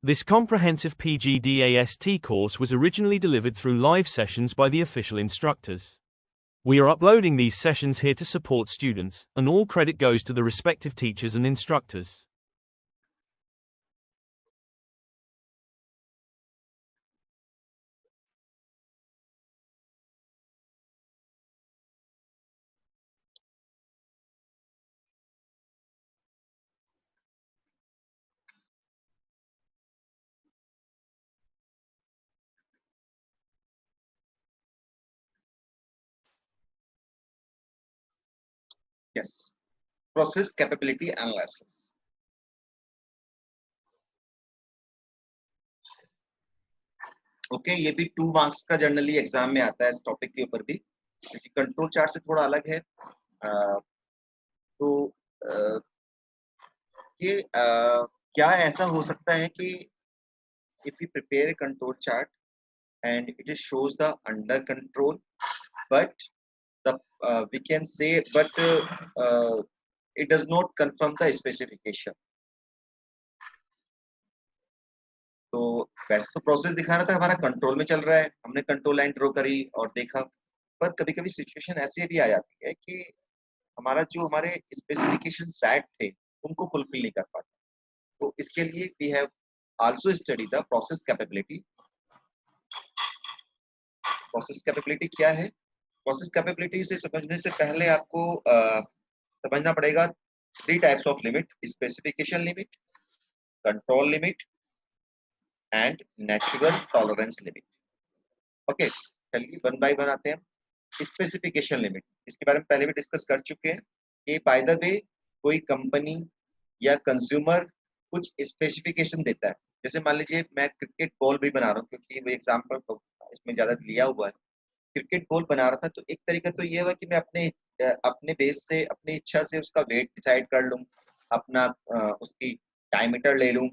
This comprehensive PGDAST course was originally delivered through live sessions by the official instructors. We are uploading these sessions here to support students, and all credit goes to the respective teachers and instructors. Yes, process capability analysis. Okay, ये भी 2 marks का generally exam में आता है इस topic के ऊपर भी, क्योंकि कंट्रोल चार्ट से थोड़ा अलग है। तो ये क्या ऐसा हो सकता है कि if we prepare a control chart and it is shows the under control, but the we can say it does not confirm the specification. तो वैसे तो प्रोसेस दिखा रहा था हमारा कंट्रोल में चल रहा है, हमने कंट्रोल लाइन ड्रॉ करी और देखा, पर कभी कभी सिचुएशन ऐसी भी आ जाती है कि हमारा जो हमारे स्पेसिफिकेशन सेट थे उनको फुलफिल नहीं कर पाते। तो इसके लिए we have also study the process capability. Process capability क्या है? प्रोसेस कैपेबिलिटी से समझने से पहले आपको समझना पड़ेगा 3 types of limit: specification limit, control limit and natural tolerance limit. Okay, चलिए वन बाय वन आते हैं। स्पेसिफिकेशन लिमिट, इसके बारे में पहले भी डिस्कस कर चुके हैं कि बाय द वे कोई कंपनी या कंज्यूमर कुछ स्पेसिफिकेशन देता है। जैसे मान लीजिए मैं क्रिकेट बॉल भी बना रहा हूँ, क्योंकि वो एग्जांपल इसमें ज्यादा लिया हुआ है। क्रिकेट बॉल बना रहा था तो एक तरीका तो ये हुआ कि मैं अपने बेस से, अपनी इच्छा से उसका वेट डिसाइड कर लूँ, अपना उसकी डायमीटर ले लूँ,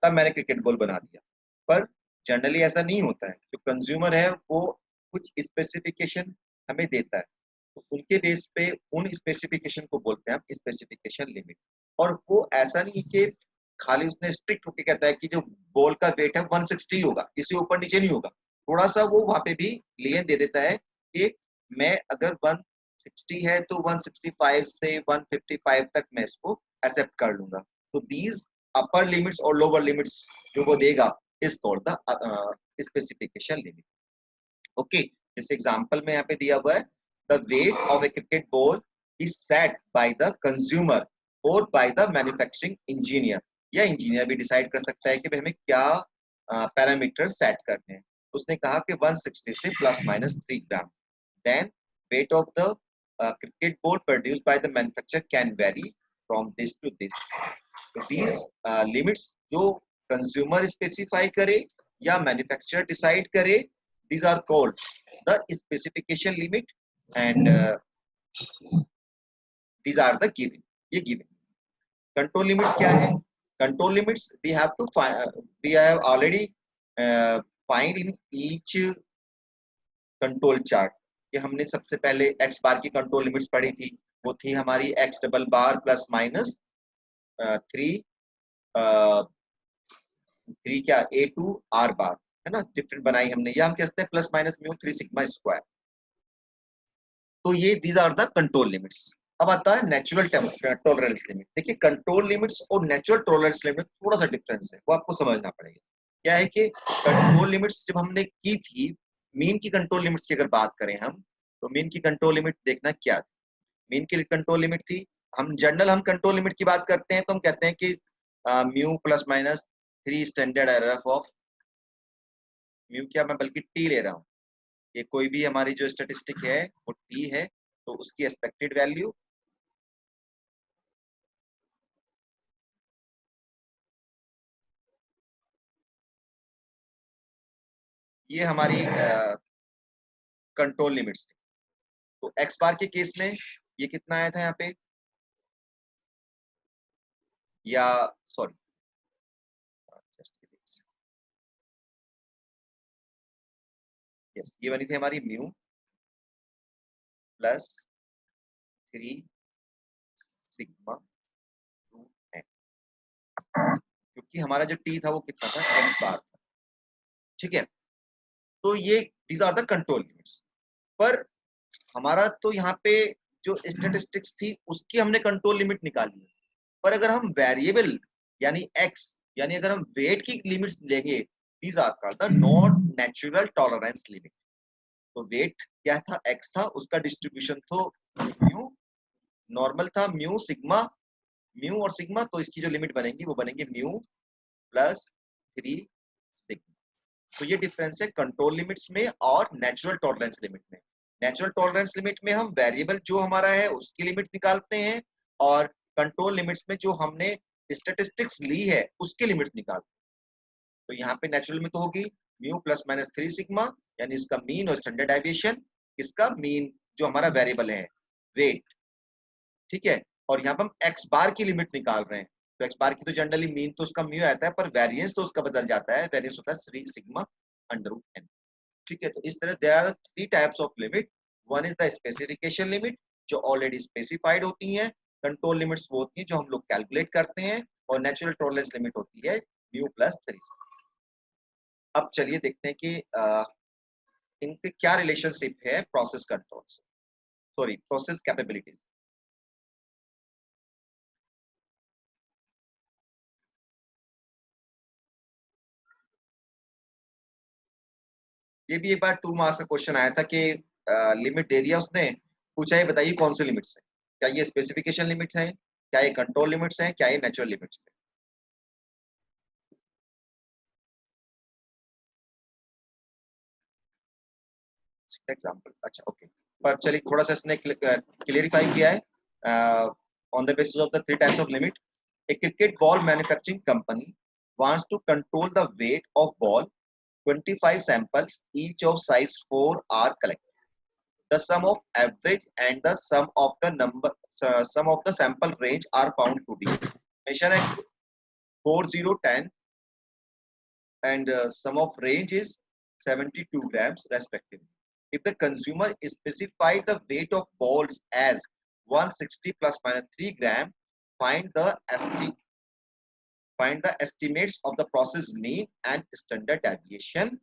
तब मैंने क्रिकेट बॉल बना दिया। पर जनरली ऐसा नहीं होता है। जो कंज्यूमर है वो कुछ स्पेसिफिकेशन हमें देता है, तो उनके बेस पे उन स्पेसिफिकेशन को बोलते हैं हम स्पेसिफिकेशन लिमिट। और वो ऐसा नहीं कि खाली उसने स्ट्रिक्ट होकर कहता है कि जो बॉल का वेट है 160 होगा, इससे ऊपर नीचे नहीं होगा। थोड़ा सा वो वहां पे भी लेन दे देता है कि मैं अगर 160 है तो 165 से 155 तक मैं इसको एक्सेप्ट कर लूंगा। तो दीज अपर लिमिट्स और लोअर लिमिट्स जो वो देगा is called the specification limit. Okay, जिस एग्जांपल में यहाँ पे दिया हुआ है, the weight of A cricket ball is set by the consumer और बाय द मैन्युफैक्चरिंग इंजीनियर। या इंजीनियर भी डिसाइड कर सकता है कि भाई हमें क्या पैरामीटर सेट करने हैं। उसने कहा कि 160 से plus minus 3 gram. Then weight of the cricket ball produced by the manufacturer can vary from this to this. तो दीज लिमिट्स जो कंज्यूमर स्पेसिफाई करे या मैन्युफैक्चरर डिसाइड करे, these are called the specification limit, and these are the given. ये given. Control limits क्या है? Control limits we have to find, we have already find in each control chart. कि हमने सबसे पहले x बार की control limits पढ़ी थी, वो थी हमारी x डबल बार प्लस माइनस 3 क्या a2 r बार, है ना, डिफरेंट बनाई हमने, या हम कहते हैं plus minus mu 3 sigma square. तो ये these are the control limits. अब आता है नेचुरल टॉलरेंस लिमिट। देखिए कंट्रोल लिमिट्स और नेचुरल टॉलरेंस लिमिट थोड़ा सा डिफरेंस है, वो आपको समझना पड़ेगा। क्या है कि कंट्रोल लिमिट्स जब हमने की थी, मीन की कंट्रोल लिमिट्स की अगर बात करें हम, तो मीन की कंट्रोल लिमिट देखना क्या थी। मीन की कंट्रोल लिमिट थी, हम कंट्रोल लिमिट की बात करते हैं तो हम कहते हैं कि mu plus minus 3 standard error of mu, क्या मैं बल्कि टी ले रहा हूँ, ये कोई भी हमारी जो स्टैटिस्टिक है वो टी है, तो उसकी एक्सपेक्टेड वैल्यू ये हमारी कंट्रोल लिमिट्स थी। तो एक्स बार के केस में ये कितना आया था यहाँ पे, या सॉरी यस, ये बनी थी हमारी म्यू प्लस 3 सिग्मा 2 n, क्योंकि क्योंकि हमारा जो टी था वो कितना था, एक्स बार था, ठीक है। तो ये these are the control limits. पर हमारा तो यहाँ पे जो स्टेटिस्टिक्स थी उसकी हमने कंट्रोल लिमिट निकाली है, पर अगर हम वेरिएबल यानी एक्स यानी अगर हम वेट की लिमिट्स लेंगे, these are called the not natural tolerance limit. तो वेट क्या था, एक्स था, उसका डिस्ट्रीब्यूशन तो म्यू नॉर्मल था, म्यू सिग्मा, म्यू और सिग्मा, तो इसकी जो लिमिट बनेगी वो बनेगी म्यू प्लस 3 सिग्मा। तो ये डिफरेंस है कंट्रोल लिमिट्स में और नेचुरल टॉलरेंस लिमिट में। नेचुरल टॉलरेंस लिमिट में हम वेरिएबल जो हमारा है उसकी लिमिट निकालते हैं, और कंट्रोल लिमिट्स में जो हमने स्टेटिस्टिक्स ली है उसकी लिमिट निकालते हैं। तो यहाँ पे नेचुरल में तो होगी म्यू प्लस माइनस 3 सिग्मा, यानी इसका मीन और स्टैंडर्ड डेविएशन, इसका मीन जो हमारा वेरिएबल है वेट, ठीक है। और यहाँ पे हम एक्स बार की लिमिट निकाल रहे हैं, तो एक्स बार की तो जनरली मीन तो उसका म्यू आता है, पर वेरिएंस तो उसका बदल जाता है, वेरिएंस होता है 3 सिग्मा अंडर रूट एन, ठीक है। तो इस तरह there are 3 types of limit. One is the specification limit जो ऑलरेडी स्पेसिफाइड होती हैं, कंट्रोल लिमिट्स वो होती हैं जो हम लोग कैलकुलेट करते हैं, और नेचुरल टॉलरेंस लिमिट होती है म्यू प्लस 3। अब चलिए देखते हैं कि इनके क्या रिलेशनशिप है प्रोसेस कंट्रोल से, सॉरी प्रोसेस कैपेबिलिटीज। ये भी एक बार 2 मार्क्स का क्वेश्चन आया था कि लिमिट दे दिया उसने, पूछा ये बताइए कौन से लिमिट्स है, क्या ये स्पेसिफिकेशन लिमिट्स हैं, क्या ये कंट्रोल लिमिट्स हैं, क्या ये नेचुरल लिमिट्स हैं। एग्जाम्पल, अच्छा ओके। पर चलिए थोड़ा सा इसने क्लियरिफाई किया है on the basis of the 3 types of limit. A cricket ball manufacturing company wants to control the weight of ball. 25 samples, each of size 4, are collected. The sum of average and the sum of the sample range are found to be measure x 4010 and sum of range is 72 grams respectively. If the consumer specified the weight of balls as 160 plus minus 3 gram, find the estimates of the process mean and standard deviation.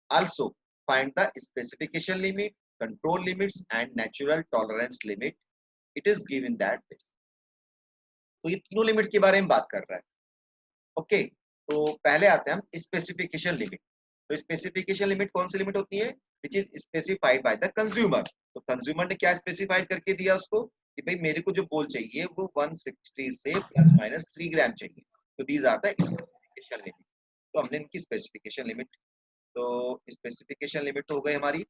Also, find the specification limit, control limits, and natural tolerance limit. It is given that way. तो ये तीनों limit के बारे में बात कर रहा है, ओके। तो पहले आते हैं हम स्पेसिफिकेशन लिमिट। तो स्पेसिफिकेशन लिमिट कौन सी लिमिट होती है, which is specified by the consumer. तो कंज्यूमर ने क्या स्पेसिफाइड करके दिया उसको कि भाई मेरे को जो बोल चाहिए वो 160 से प्लस माइनस 3 ग्राम चाहिए, तो these are the specification limit. तो हमने इनकी स्पेसिफिकेशन लिमिट, तो स्पेसिफिकेशन लिमिट हो गई हमारी,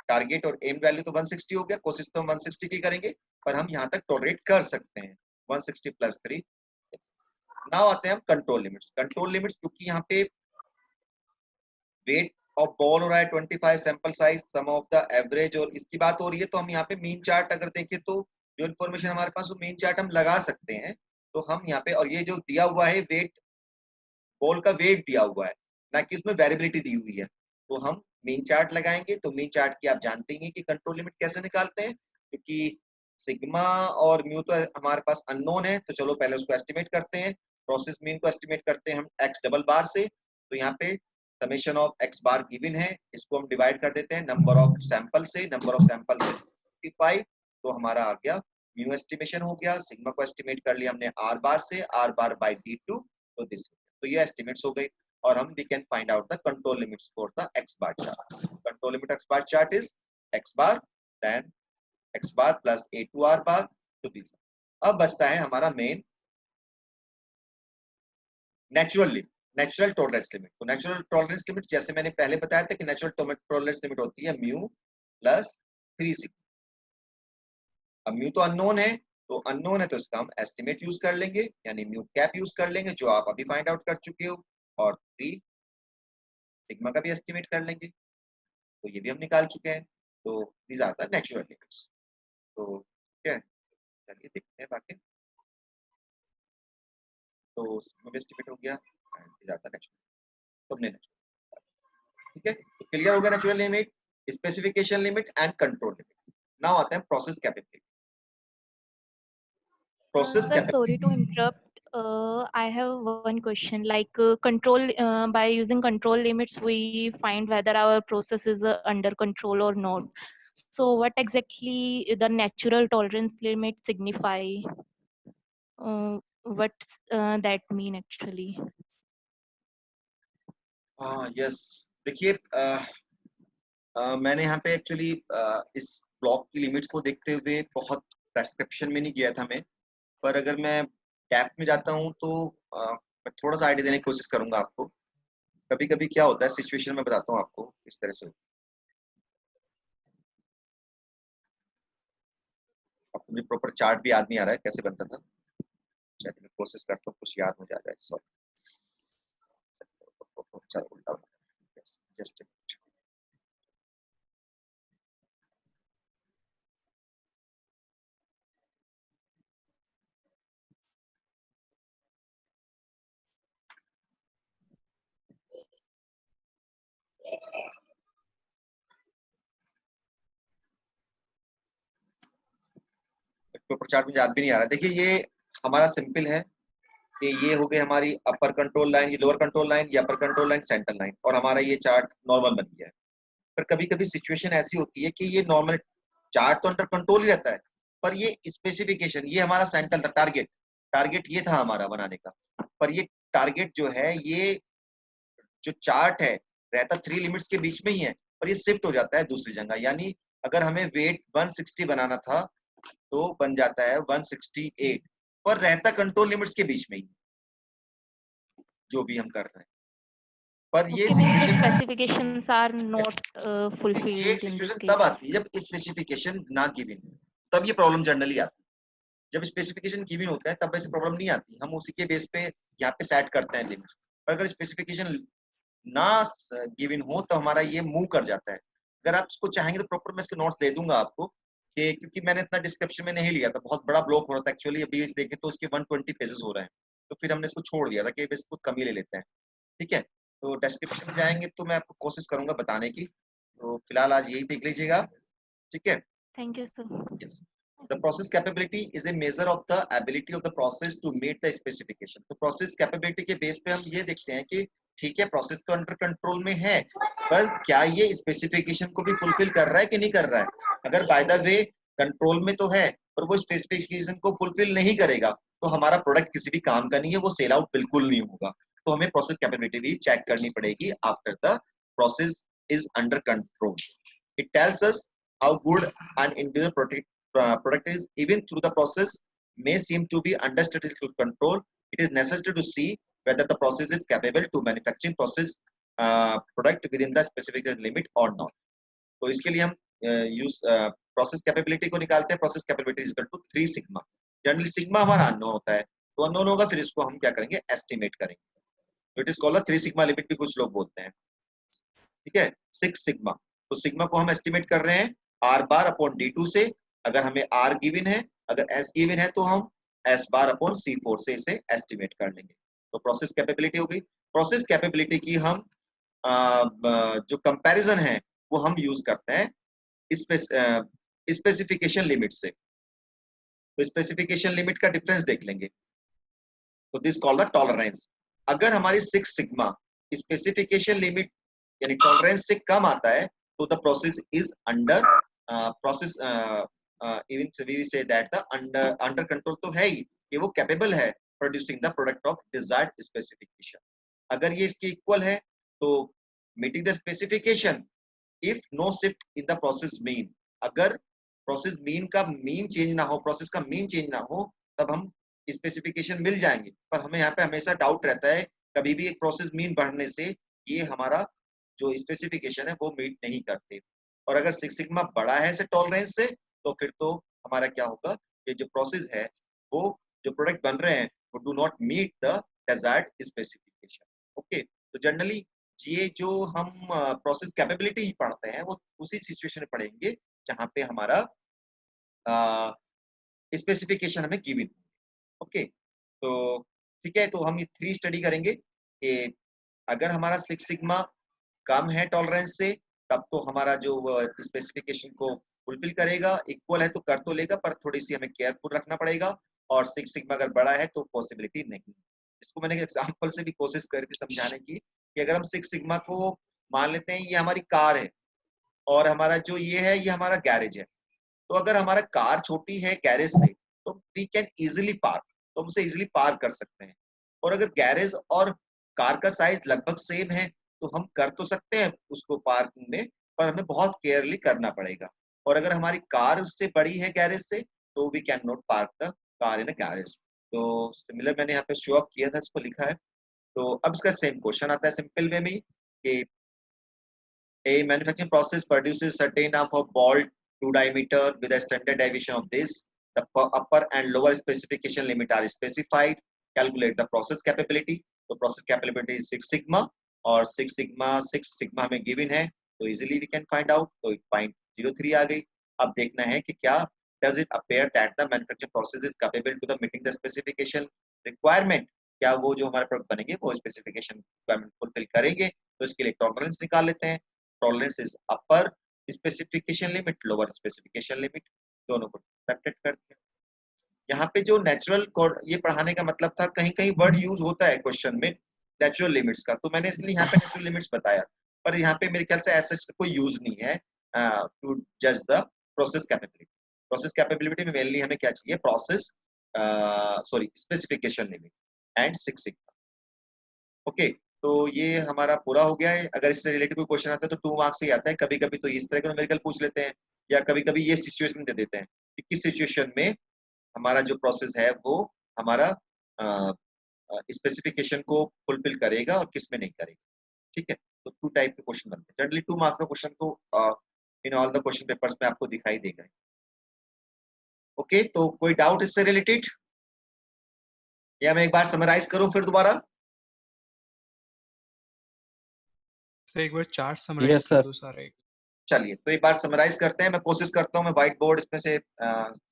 टारगेट और एम वैल्यू तो 160 हो गया, कोशिश तो हम 160 की करेंगे, पर हम यहाँ तक टॉलरेट कर सकते हैं 160 प्लस 3। नाउ आते हैं हम कंट्रोल लिमिट्स। कंट्रोल लिमिट्स क्योंकि यहाँ पे वेट ऑफ बॉल हो रहा है 25 sample size, sum of the average और इसकी बात हो रही है, तो हम यहाँ पे मीन चार्ट अगर देखें तो जो इन्फॉर्मेशन हमारे पास वो मीन चार्ट हम लगा सकते हैं। तो हम यहाँ पे, और ये जो दिया हुआ है वेट, बॉल का वेट दिया हुआ है, ना कि उसमें वेरिएबिलिटी दी हुई है, तो हम मीन चार्ट लगाएंगे। तो मीन चार्ट की आप जानते हैं कि कंट्रोल लिमिट कैसे निकालते हैं, क्योंकि सिग्मा और म्यू तो हमारे पास अननोन है, तो चलो पहले उसको एस्टिमेट करते हैं। प्रोसेस मीन को एस्टिमेट करते हैं हम एक्स डबल बार से। तो यहाँ पे summation of x bar given है, इसको हम डिवाइड कर देते हैं नंबर ऑफ सैंपल से, नंबर ऑफ सैंपल से 55, तो हमारा आ गया म्यू एस्टिमेशन हो गया। सिग्मा को एस्टिमेट कर लिया हमने आर बार से, आर बार बाई D2, तो दिस, तो ये एस्टिमेट्स हो गई। और हम we can find out the control limits for the X bar chart. Control limit X bar chart is X bar then X bar plus A2 R bar, तो this. अब बचता है हमारा main natural limit, natural tolerance limit. तो natural tolerance limit जैसे मैंने पहले बताया था कि नेचुरल टॉलरेंस लिमिट होती है म्यू प्लस 3 सिग्मा। अब म्यू तो अननोन है, तो अननोन है तो इसका हम एस्टिमेट यूज कर लेंगे, यानी म्यू कैप यूज कर लेंगे जो आप अभी फाइंड आउट कर चुके हो, और 3 सिग्मा का भी एस्टिमेट कर लेंगे, तो ये भी हम निकाल चुके हैं। तो these are the natural limits. तो ठीक है, चलिए देखते हैं बाकी। तो सिग्मा भी एस्टिमेट हो गया and these are the natural, तो हमने नेचुरल, ठीक है। तो क्लियर हो गया natural limit, specification limit and control limit. Now आते हैं process capability. Process Sir, sorry to interrupt. I have one question. Like by using control limits, we find whether our process is under control or not. So, what exactly the natural tolerance limit signify? What that mean actually? हाँ yes, देखिए मैंने यहाँ पे actually इस block की limits को देखते हुए बहुत प्रेस्क्रिप्शन में नहीं गया था मैं, पर अगर मैं टैप में जाता हूँ तो मैं थोड़ा सा आइडिया देने की कोशिश करूंगा आपको। कभी कभी क्या होता है सिचुएशन में, बताता हूँ आपको इस तरह से। अब तो मुझे प्रॉपर चार्ट भी याद नहीं आ रहा है कैसे बनता था, चलिए मैं कोशिश करता हूँ कुछ याद हो जाए। सॉरी, चलो उल्टा, जस्ट प्रॉपर चार्ट मुझे याद भी नहीं आ रहा है। देखिए ये हमारा सिंपल है कि ये हो गई हमारी अपर कंट्रोल लाइन, ये लोअर कंट्रोल लाइन, ये upper control line, centre line, और हमारा ये चार्ट नॉर्मल बन गया है। पर कभी कभी सिचुएशन ऐसी होती है कि ये नॉर्मल चार्ट तो अंडर कंट्रोल ही रहता है, पर ये स्पेसिफिकेशन, ये हमारा सेंटर था, टारगेट टारगेट ये था हमारा बनाने का, पर ये टारगेट जो है, ये जो चार्ट है रहता 3 लिमिट्स के बीच में ही है, पर ये शिफ्ट हो जाता है दूसरी जगह। यानी अगर हमें वेट 160 बनाना था तो बन जाता है 168, पर रहता कंट्रोल लिमिट्स के बीच में ही जो भी हम कर रहे हैं। पर ये Okay, means the situation, specifications are not ये fulfilled in this situation case. तब आती है जब स्पेसिफिकेशन ना गिवन हो, तब ये प्रॉब्लम जनरली आती है। जब स्पेसिफिकेशन गिवन होता है तब ऐसे प्रॉब्लम नहीं आती, हम उसी के बेस पे यहाँ पे सेट करते हैं लिमिट्स। पर अगर स्पेसिफिकेशन ना गिवन हो तो हमारा ये मूव कर जाता है। अगर आप इसको चाहेंगे तो प्रॉपर मैं इसके नोट्स दे दूंगा आपको, कि क्योंकि मैंने इतना डिस्क्रिप्शन में नहीं लिया था, बहुत बड़ा ब्लॉक हो रहा था एक्चुअली। अभी देखें तो उसके 120 पेजेस हो रहे हैं, तो फिर हमने इसको छोड़ दिया था कि बस इसको कम ही ले लेते हैं। ठीक है, तो डिस्क्रिप्शन में जाएंगे तो मैं आपको कोशिश करूंगा बताने की, तो फिलहाल आज यही देख लीजिएगा आप। ठीक है। Thank you, sir. Yes. The process capability is a measure of the ability of the process to meet the specification. तो process capability के बेस पे हम ये देखते हैं कि ठीक है प्रोसेस तो अंडर कंट्रोल में है, पर क्या ये स्पेसिफिकेशन को भी फुलफिल कर रहा है कि नहीं कर रहा है। अगर बाय द वे कंट्रोल में तो है पर वो स्पेसिफिकेशन को फुलफिल नहीं करेगा तो हमारा प्रोडक्ट किसी भी काम का नहीं है, वो सेल आउट बिल्कुल नहीं होगा। तो हमें प्रोसेस कैपेबिलिटी भी चेक करनी पड़ेगी after the process is under control. It tells us how good an individual product is, even through the process may seem to be under statistical control. It is necessary to see whether the process is capable to manufacturing process product within the specific limit or not. तो इसके लिए हम use process capability को निकालते हैं। Process capability is equal to 3 sigma. Generally sigma हमारा unknown होता है, तो अननोन होगा, फिर इसको हम क्या करेंगे, एस्टिमेट करेंगे। तो it is called 3 sigma limit भी कुछ लोग बोलते हैं। ठीक है, 6 सिग्मा। तो सिग्मा को हम एस्टिमेट कर रहे हैं R bar upon D two से। अगर हमें आर गिवन है, अगर एस गिवन है तो हम एस बार अपॉन सी फोर से इसे एस्टिमेट कर लेंगे। तो प्रोसेस कैपेबिलिटी हो गई। प्रोसेस कैपेबिलिटी की हम जो कंपैरिजन है वो हम यूज करते हैं स्पेसिफिकेशन लिमिट से। तो स्पेसिफिकेशन लिमिट का डिफरेंस देख लेंगे, तो दिस कॉल्ड द टॉलरेंस। अगर हमारी 6 सिग्मा स्पेसिफिकेशन लिमिट यानी टॉलरेंस से कम आता है तो the process is under process, even we say that the under control तो है ही, कि वो कैपेबल है producing the product of desired specification. अगर ये इसके इक्वल है तो meeting the specification if no shift in the process mean. अगर प्रोसेस मीन का मीन चेंज ना हो, प्रोसेस का मीन चेंज ना हो, तब हम स्पेसिफिकेशन मिल जाएंगे। पर हमें यहाँ पे हमेशा डाउट रहता है, कभी भी एक प्रोसेस मीन बढ़ने से ये हमारा जो स्पेसिफिकेशन है वो मीट नहीं करते। और अगर 6 सिग्मा बड़ा है से टॉलरेंस से, तो फिर तो हमारा क्या होगा कि जो प्रोसेस है, वो जो प्रोडक्ट बन रहे हैं वो do not meet the desired specification. Okay, तो जनरली ये जो हम प्रोसेस कैपेबिलिटी पढ़ते हैं वो उसी सिचुएशन में पढ़ेंगे जहां पे हमारा स्पेसिफिकेशन हमें गिवन। ओके, तो ठीक है, तो हम ये 3 स्टडी करेंगे कि अगर हमारा 6 सिग्मा कम है टॉलरेंस से, तब तो हमारा जो स्पेसिफिकेशन को फुलफिल करेगा। इक्वल है तो कर तो लेगा, पर थोड़ी सी हमें केयरफुल रखना पड़ेगा। और 6 सिग्मा अगर बड़ा है तो पॉसिबिलिटी नहीं है। इसको मैंने एग्जांपल से भी कोशिश करी थी समझाने की कि अगर हम 6 सिग्मा को मान लेते हैं ये हमारी कार है और हमारा जो ये है ये हमारा गैरेज है, तो अगर हमारा कार छोटी है गैरेज से तो वी कैन इजिली पार्क, तो हम उसे इजिली पार्क कर सकते हैं। और अगर गैरेज और कार का साइज लगभग सेम है तो हम कर तो सकते हैं उसको पार्किंग में, पर हमें बहुत केयरली करना पड़ेगा। और अगर हमारी कार उससे बड़ी है गैरेज से तो we can not park the car in a garage. तो सिमिलर मैंने यहाँ पे शो अप किया था, इसको लिखा है। तो अब इसका सेम क्वेश्चन आता है सिंपल वे में कि a manufacturing process produces certain number of ball to diameter with a standard deviation of this. The upper and lower specification limit are specified. Calculate the process capability. तो process capability is 6 sigma और 6 sigma हमें given है, तो easily we can find out. तो 0.03 आ गई। अब देखना है कि क्या does it appear that the manufacturing process is capable to the meeting the specification requirement? क्या वो जो हमारे प्रोडक्ट बनेंगे वो स्पेसिफिकेशन रिक्वायरमेंट फुलफिल करेंगे? तो इसके लिए टॉलरेंस निकाल लेते हैं। Tolerance is upper specification limit, lower specification limit, दोनों को सब्ट्रैक्ट कर दिया। यहाँ पे जो नेचुरल ये पढ़ाने का मतलब था, कहीं कहीं वर्ड यूज होता है क्वेश्चन में नेचुरल लिमिट्स का, तो मैंने इसलिए यहाँ पे नेचुरल लिमिट्स बताया, पर यहाँ पे मेरे ख्याल से ऐसा कोई यूज नहीं है टू जज the process capability. Process capability में मेनली हमें क्या चाहिए, process specification limit and 6 sigma. Okay, तो ये हमारा पूरा हो गया है। अगर इससे रिलेटेड कोई क्वेश्चन आता है तो 2 मार्क्स से ही आता है। कभी कभी तो इस तरह के न्यूमेरिकल पूछ लेते हैं, या कभी कभी ये सिचुएशन दे देते हैं कि किस सिचुएशन में हमारा जो प्रोसेस है वो हमारा स्पेसिफिकेशन को फुलफिल करेगा और किस में नहीं करेगा। ठीक है, तो 2 टाइप के क्वेश्चन बनते हैं। जनरली 2 मार्क्स का क्वेश्चन तो in all the question papers में आपको दिखाई देगा। ओके, तो कोई डाउट इससे रिलेटेड, या मैं एक बार समराइज करूं फिर दोबारा? तो एक बार चार्ट समराइज कर दो सारे। चलिए, तो एक बार समराइज करते हैं। मैं कोशिश करता हूँ, मैं व्हाइट बोर्ड इसमें से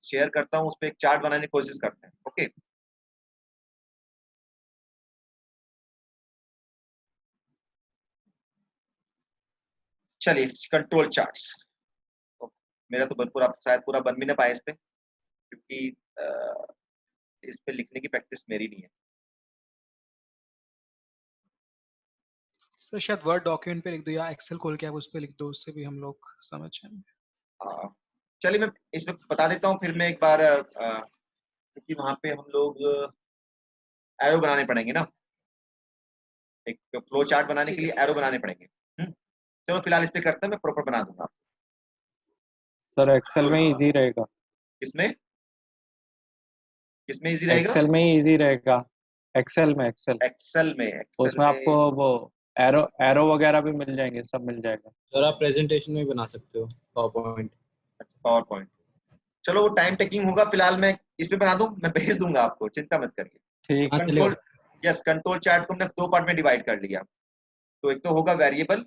शेयर करता हूँ, उस पर एक चार्ट बनाने की कोशिश करते हैं। ओके, चलिए कंट्रोल चार्ट्स। मेरा तो बिल्कुल आप शायद पूरा बन भी ना पाए इस पे, क्योंकि इस पे लिखने की प्रैक्टिस मेरी नहीं है। सर शायद वर्ड डॉक्यूमेंट पे लिख दो या एक्सेल खोल के आप उस पे लिख दो, उससे भी हम लोग समझ जाएंगे। चलिए मैं इसमें बता देता हूँ, फिर मैं एक बार क्योंकि वहां पे हम लोग एरो बनाने पड़ेंगे ना, एक फ्लो चार्ट बनाने के लिए एरो बनाने पड़ेंगे। चलो फिलहाल इस पे करते हैं, मैं प्रॉपर बना दूंगा। सर एक्सेल में इजी रहेगा। किसमें किसमें इजी रहेगा? एक्सेल में ही इजी रहेगा। एक्सेल में उसमें आपको वो एरो वगैरह भी मिल जाएंगे, सब मिल जाएगा। सर आप प्रेजेंटेशन में बना सकते हो पावर पॉइंट। चलो वो टाइम टेकिंग होगा, फिलहाल मैं इस पे बना दूं, मैं भेज दूंगा आपको, चिंता मत करिए। ठीक, कंट्रोल कंट्रोल चार्ट को हमने 2 पार्ट में डिवाइड कर लिया। तो एक तो होगा वेरिएबल,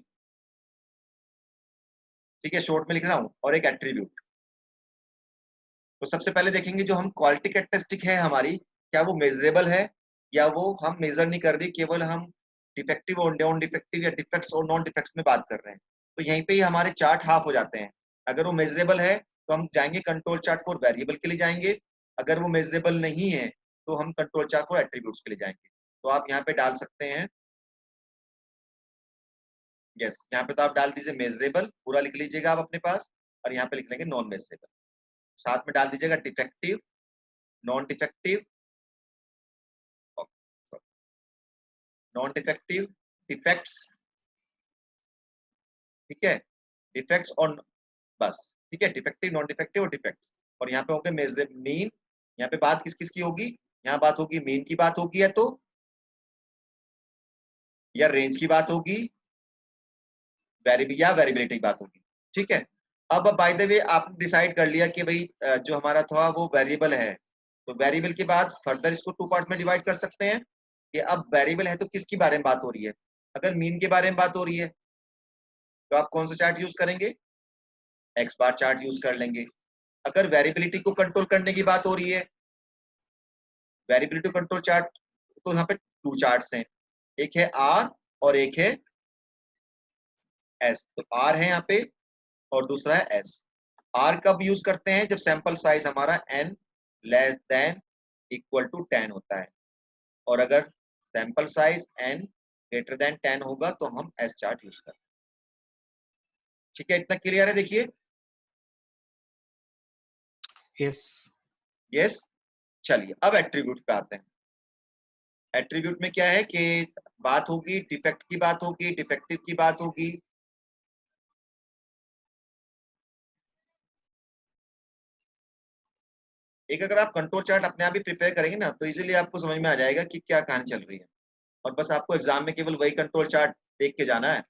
ठीक है, शॉर्ट में लिख रहा हूं, और एक एट्रीब्यूट। तो सबसे पहले देखेंगे जो हम क्वालिटी कैरेक्टरिस्टिक है हमारी, क्या वो मेजरेबल है, या वो हम मेजर नहीं कर रही, केवल हम डिफेक्टिव और नॉन डिफेक्टिव या डिफेक्ट्स और नॉन डिफेक्ट्स में बात कर रहे हैं। तो यहीं पे ही हमारे चार्ट हाफ हो जाते हैं। अगर वो मेजरेबल है तो हम जाएंगे कंट्रोल चार्ट फॉर वेरिएबल के लिए जाएंगे, अगर वो मेजरेबल नहीं है तो हम कंट्रोल चार्ट फॉर एट्रीब्यूट्स के लिए जाएंगे। तो आप यहाँ पे डाल सकते हैं, यस, यहाँ पे तो आप डाल दीजिए मेजरेबल, पूरा लिख लीजिएगा आप अपने पास, और यहाँ पे लिख लेंगे नॉन मेजरेबल। साथ में डाल दीजिएगा defective, non defective, non defective, defects, ठीक है, डिफेक्ट्स और बस, ठीक है, डिफेक्टिव, नॉन डिफेक्टिव और डिफेक्ट्स। और यहाँ पे होंगे मेजरेबल मीन। यहाँ पे बात किस किस की होगी? यहाँ बात होगी मीन की बात होगी, या तो या रेंज की बात होगी, वेरिएबिलिटी की बात होगी। ठीक है, अब बाय द वे आपने डिसाइड कर लिया कि भाई जो हमारा था वो वेरिएबल है, तो वेरिएबल के बाद फर्दर इसको 2 पार्ट में डिवाइड कर सकते हैं कि अब वेरिएबल है तो किसकी बारे में बात हो रही है। अगर मीन के बारे में बात हो रही है तो आप कौन सा चार्ट यूज करेंगे? एक्स बार चार्ट यूज कर लेंगे। अगर वेरिएबिलिटी को कंट्रोल करने की बात हो रही है, वेरिएबिलिटी कंट्रोल चार्ट, तो यहाँ पे 2 चार्ट्स हैं, एक है आर और एक है एस। तो आर है यहाँ पे और दूसरा है एस। आर कब यूज करते हैं? जब सैंपल साइज हमारा n less than equal to 10 होता है, और अगर sample size n greater than 10 होगा तो हम एस चार्ट यूज करें। ठीक है, इतना क्लियर है? देखिए, यस यस। चलिए अब एट्रीब्यूट पे आते हैं। एट्रीब्यूट में क्या है कि बात होगी डिफेक्ट की, बात होगी डिफेक्टिव की, बात होगी। एक अगर आप कंट्रोल चार्ट अपने आप ही प्रिपेयर करेंगे ना तो इजीली आपको समझ में आ जाएगा कि क्या कहानी चल रही है, और बस आपको एग्जाम में केवल वही कंट्रोल चार्ट देख के जाना है।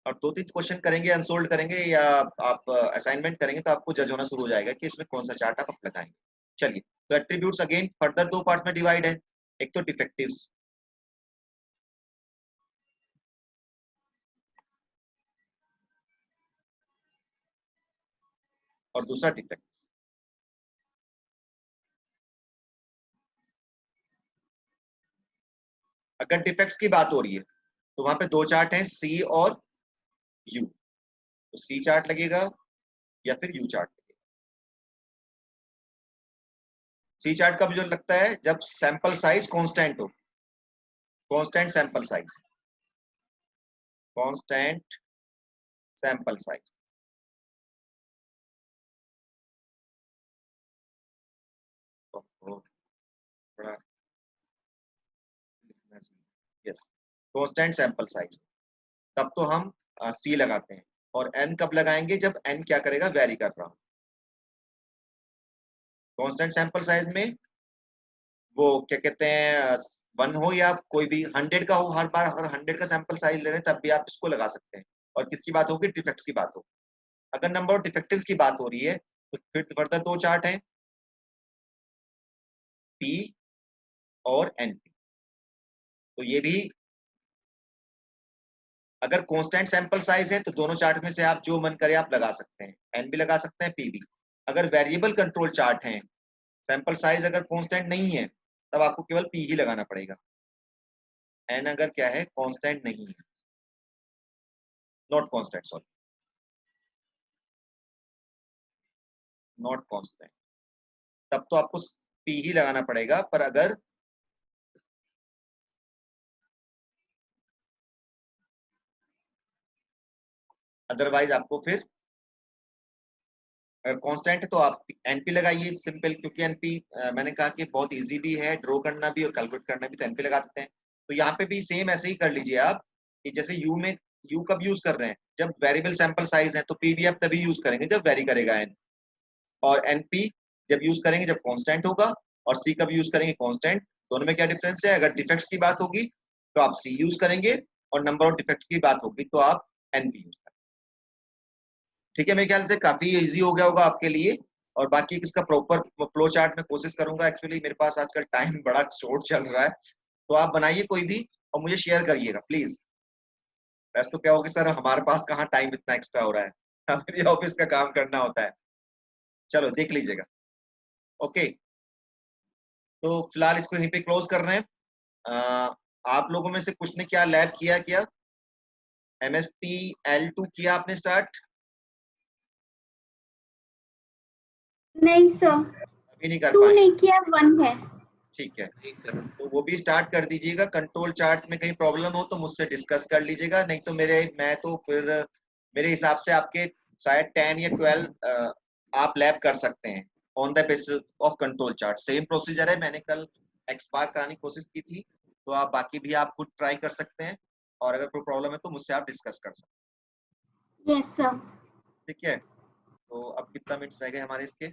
और 2-3 क्वेश्चन करेंगे, अनसोल्व करेंगे या आप असाइनमेंट करेंगे तो आपको जज होना शुरू हो जाएगा कि इसमें कौन सा चार्ट आप लगाएंगे। चलिए, तो एट्रीब्यूट्स अगेन फर्दर 2 पार्ट में डिवाइड है, एक तो डिफेक्टिव्स, और दूसरा डिफेक्ट। अगर डिफेक्ट्स की बात हो रही है तो वहां पे 2 चार्ट हैं, सी और यू। तो सी चार्ट लगेगा या फिर यू चार्ट लगेगा। सी चार्ट कब जो लगता है? जब सैंपल साइज कांस्टेंट हो, constant sample size, constant sample size. Yes, constant sample size, तब तो हम सी लगाते हैं। और एन कब लगाएंगे? जब एन क्या करेगा? वेरी कर रहा हो। कांस्टेंट सैंपल साइज में वो क्या कहते हैं, 1 हो या कोई भी 100 का हो, हर बार अगर 100 का सैंपल साइज ले रहे हैं तब भी आप इसको लगा सकते हैं। और किसकी बात होगी? डिफेक्ट्स की बात होगी। अगर नंबर ऑफ डिफेक्टिव्स की बात हो रही है तो फिर फर्दर 2 चार्ट हैं, पी और एनपी। तो ये भी अगर कांस्टेंट सैंपल साइज है तो दोनों चार्ट में से आप जो मन करे आप लगा सकते हैं, एन भी लगा सकते हैं, पी भी। अगर वेरिएबल कंट्रोल चार्ट है, सैंपल साइज अगर कांस्टेंट नहीं है, तब आपको केवल पी ही लगाना पड़ेगा। एन अगर क्या है? कांस्टेंट नहीं है, not constant, sorry, not constant, तब तो आपको पी ही लगाना पड़ेगा। पर अगर अदरवाइज आपको फिर कांस्टेंट है तो आप एनपी लगाइए, सिंपल। क्योंकि एनपी मैंने कहा कि बहुत इजी भी है, ड्रॉ करना भी और कैलकुलेट करना भी, तो एनपी लगा सकते हैं। तो यहाँ पे भी सेम ऐसे ही कर लीजिए आप कि जैसे यू में, यू कब यूज कर रहे हैं? जब वेरिएबल सैंपल साइज है, तो पी भी आप तभी यूज करेंगे जब वेरी करेगा एन। और एनपी जब यूज करेंगे जब कांस्टेंट होगा, और सी कब यूज करेंगे? कांस्टेंट। दोनों में क्या डिफरेंस है? अगर डिफेक्ट्स की बात होगी तो आप सी यूज करेंगे, और नंबर ऑफ डिफेक्ट्स की बात होगी तो आप एनपी यूज करेंगे। ठीक है, मेरे ख्याल से काफी इजी हो गया होगा आपके लिए। और बाकी इसका प्रॉपर फ्लो चार्ट में कोशिश करूंगा। एक्चुअली मेरे पास आजकल टाइम बड़ा शॉर्ट चल रहा है, तो आप बनाइए कोई भी और मुझे शेयर करिएगा प्लीज। वैसे तो क्या होगा सर, हमारे पास कहाँ टाइम इतना एक्स्ट्रा हो रहा है, हमें भी ऑफिस का काम करना होता है। चलो देख लीजिएगा। ओके, तो फिलहाल इसको यहीं पे क्लोज कर रहे हैं। आप लोगों में से कुछ ने क्या लैब किया? क्या MST L2 किया आपने स्टार्ट? नहीं सर, अभी नहीं कर 2 पाए? नहीं किया, 1 है। ठीक है, तो वो भी स्टार्ट कर दीजिएगा। कंट्रोल चार्ट में कहीं प्रॉब्लम हो तो मुझसे डिस्कस कर लीजिएगा, नहीं तो मैं तो फिर मेरे हिसाब से आपके शायद 10 या 12 आप लैब कर सकते हैं on the basis of control chart. Same procedure है, मैंने कल एक्सपायर कराने की कोशिश की थी, तो आप बाकी भी आप खुद ट्राई कर सकते हैं, और अगर कोई प्रॉब्लम है तो मुझसे आप डिस्कस कर सकते यस सर। हैं। ठीक है, तो अब कितना मिनट्स रह गए हमारे इसके?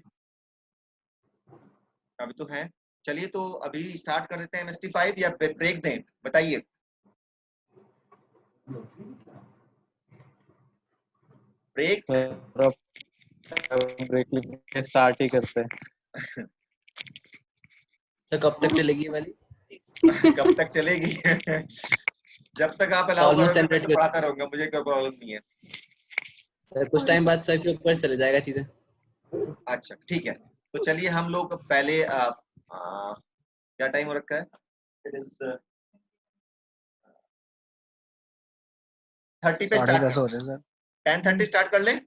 अभी तो है। चलिए, तो अभी स्टार्ट कर देते हैं MST5 या ब्रेक दें, बताइए। ब्रेक? ब्रेक लेके स्टार्ट ही करते हैं। सर कब तक चलेगी ये वाली? कब तक चलेगी? जब तक आप अलाउ ऑलमोस्ट करोगे 10 मैं तो मिनट। पढ़ाता रहूंगा, मुझे कोई प्रॉब्लम नहीं है। सर कुछ टाइम बाद सर के ऊपर चले जाएगा चीजें। अच्छा ठीक है, तो चलिए हम लोग पहले क्या टाइम हो रखा है? इट इज 30 पे स्टार्ट 10:30 हो रहे सर। 10:30 स्टार्ट कर लें?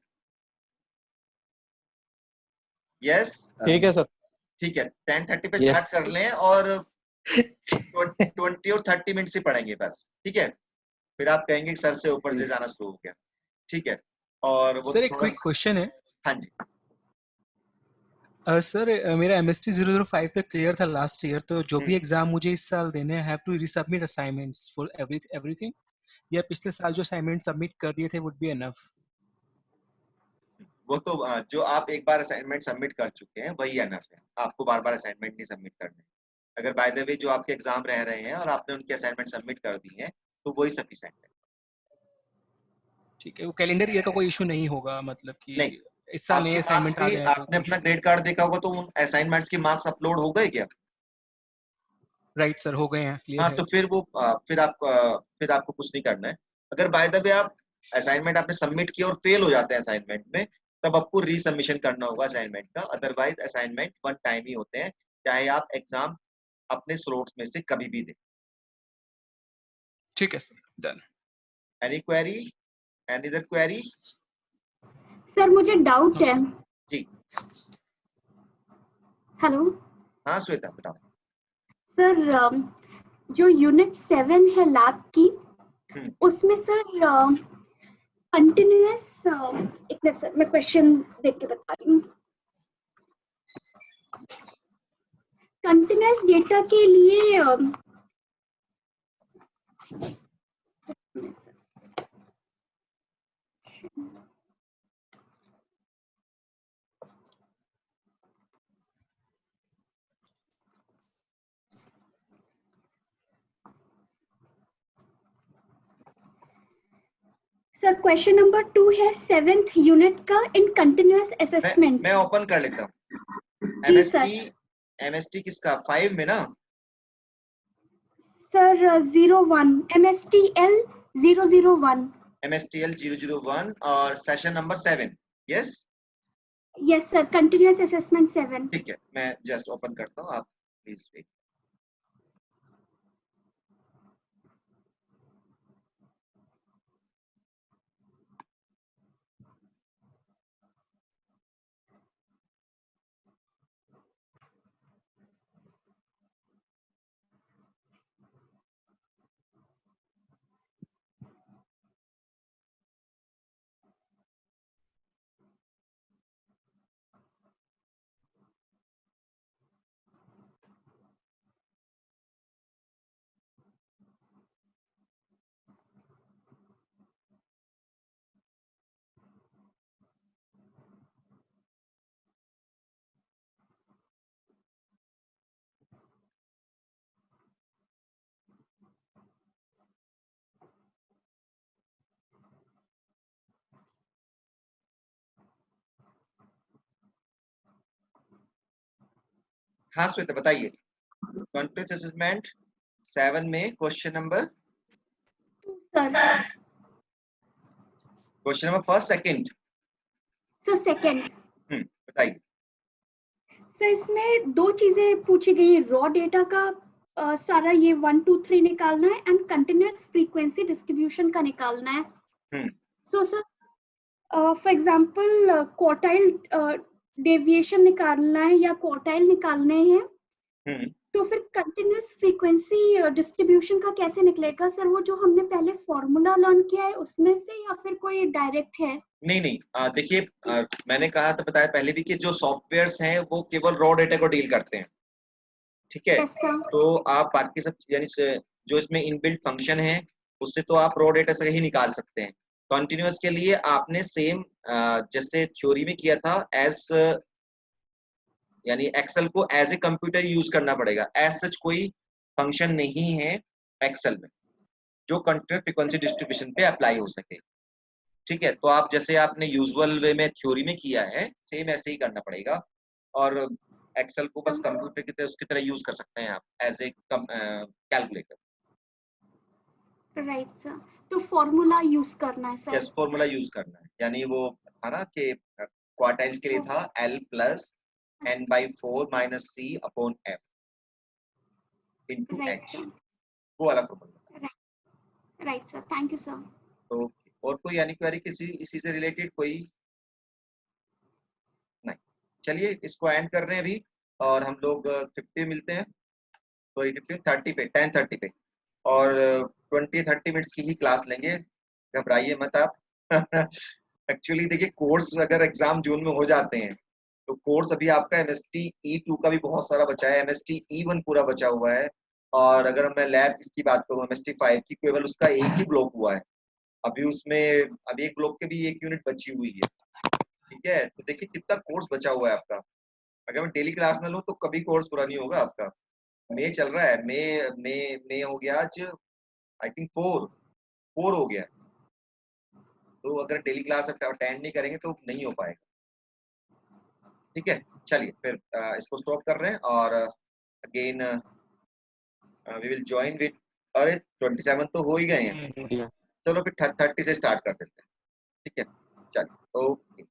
यस ठीक है सर। ठीक है 10:30 पे Yes. स्टार्ट कर लें और 20 और 30 मिनट से पढ़ेंगे बस, ठीक है। फिर आप कहेंगे सर से ऊपर से जाना शुरू हो गया, ठीक है। और वो सर एक थोड़ा क्विक क्वेश्चन है। हाँ जी सर मेरा MST 005 तक क्लियर था लास्ट ईयर, तो जो भी एग्जाम मुझे इस साल देने हैं, have to resubmit assignments for everything, या पिछले साल जो असाइनमेंट सबमिट कर दिए थे वुड बी एनफ? वो तो जो आप एक बार असाइनमेंट सबमिट कर चुके हैं वही एनफ है, आपको बार बार असाइनमेंट नहीं सबमिट करने। अगर बाय द वे जो आपके एग्जाम रह रहे हैं और आपने उनके असाइनमेंट सबमिट कर दी हैं तो वही सफिशिएंट है। ठीक है, वो कैलेंडर ईयर का कोई इशू नहीं होगा, मतलब कि नहीं, इस साल नए आपके मार्क्स असाइनमेंट आ भी गए हैं तो आपने कोई अपना issue ग्रेड कार्ड देखा होगा तो उन असाइनमेंट्स के मार्क्स अपलोड हो गए क्या? नहीं। राइट सर, हो गए हैं, क्लियर हाँ है। तो फिर वो फिर आपको कुछ नहीं करना है। अगर बाय द वे आप असाइनमेंट आपने सबमिट किया और फेल हो जाते हैं असाइनमेंट में, तब आपको रीसबमिशन करना होगा असाइनमेंट का। अदरवाइज असाइनमेंट वन टाइम ही होते हैं, चाहे आप एग्जाम अपने स्लॉट्स में से कभी भी दें। ठीक है sir, done. Any query, any other query? Sir मुझे डाउट है। जी हेलो हाँ श्वेता बताओ। सर, जो यूनिट 7 है लैब की, उसमें सर कंटिन्यूअस, एक मिनट सर मैं क्वेश्चन देख के बता रही हूँ। कंटिन्यूअस डेटा के लिए सर क्वेश्चन नंबर 2 है 7th यूनिट का इन कंटिन्यूअस असेसमेंट। मैं ओपन कर लेता हूँ। जी एमएसटी किसका 5 में ना? Sir 01 MSTL 001। MSTL 001 और session number 7। Yes yes sir, continuous assessment 7। ठीक है, मैं जस्ट ओपन करता हूँ, आप प्लीज वेट। हाँ श्वेता बताइए। कॉन्फ्रेंस असेसमेंट 7 में question number first second sir second. बताइए। सर इसमें दो चीजें पूछी गई, रॉ डेटा का सारा ये 1 2 3 निकालना है एंड कंटिन्यूअस फ्रीक्वेंसी डिस्ट्रीब्यूशन का निकालना है। So sir for example quartile deviation निकालना है या क्वार्टाइल निकालने हैं, तो फिर कंटिन्यूअस फ्रीक्वेंसी डिस्ट्रीब्यूशन का कैसे निकलेगा सर? वो जो हमने पहले फॉर्मूला लर्न किया है उसमें से, या फिर कोई डायरेक्ट है? नहीं देखिए मैंने कहा था बताया पहले भी कि जो सॉफ्टवेयर्स हैं वो केवल रॉ डेटा को डील करते हैं, ठीक है। तो आप बाकी सब यानी जो इसमें इनबिल्ट फंक्शन है उससे तो आप रॉ डेटा से ही निकाल सकते हैं। कंटिन्यूअस के लिए आपने सेम जैसे थ्योरी में किया था एज यानी एक्सेल को एज ए कंप्यूटर यूज करना पड़ेगा। एज सच कोई फंक्शन नहीं है एक्सेल में जो कंटिन्यूअस फ्रीक्वेंसी डिस्ट्रीब्यूशन पे अप्लाई हो सके, ठीक है। तो आप जैसे आपने यूजुअल वे में थ्योरी में किया है सेम ऐसे ही करना पड़ेगा, और एक्सेल को बस कंप्यूटर की तरह उसकी तरह यूज कर सकते हैं आप as a calculator. Right sir, तो फॉर्मूला यूज करना है सर? यस फॉर्मूला यूज करना है, यानी वो था ना कि क्वार्टाइल्स के लिए था L plus n/4 minus C upon F into H, वो वाला formula. Right sir, thank you sir. तो और कोई यानी क्वेरी किसी इसी से रिलेटेड कोई नहीं? चलिए इसको एंड कर रहे हैं अभी। और हम लोग 50 मिलते हैं, सॉरी 30 पे 10:30 पे, और 20-30 मिनट्स की ही क्लास लेंगे, घबराइए मत आप। एक्चुअली देखिए, कोर्स अगर एग्जाम जून में हो जाते हैं तो कोर्स अभी आपका MST E2 का भी बहुत सारा बचा है, MST E1 पूरा बचा हुआ है, और अगर मैं लैब इसकी बात करूँ MST 5 की, केवल उसका एक ही ब्लॉक हुआ है अभी, उसमें अभी एक ब्लॉक के भी एक यूनिट बची हुई है। ठीक है, तो देखिए कितना कोर्स बचा हुआ है आपका। अगर मैं डेली क्लास ना लूँ तो कभी कोर्स पूरा नहीं होगा आपका। मई चल रहा है, मई हो गया आज, आई थिंक 4 हो गया, तो अगर डेली क्लास अटेंड नहीं करेंगे तो नहीं हो पाएगा। ठीक है, चलिए फिर इसको स्टॉप कर रहे हैं, और again we will join with, अरे 27 तो हो ही गए हैं, चलो फिर 30 से स्टार्ट कर देते हैं। ठीक है, चलिए, ओके।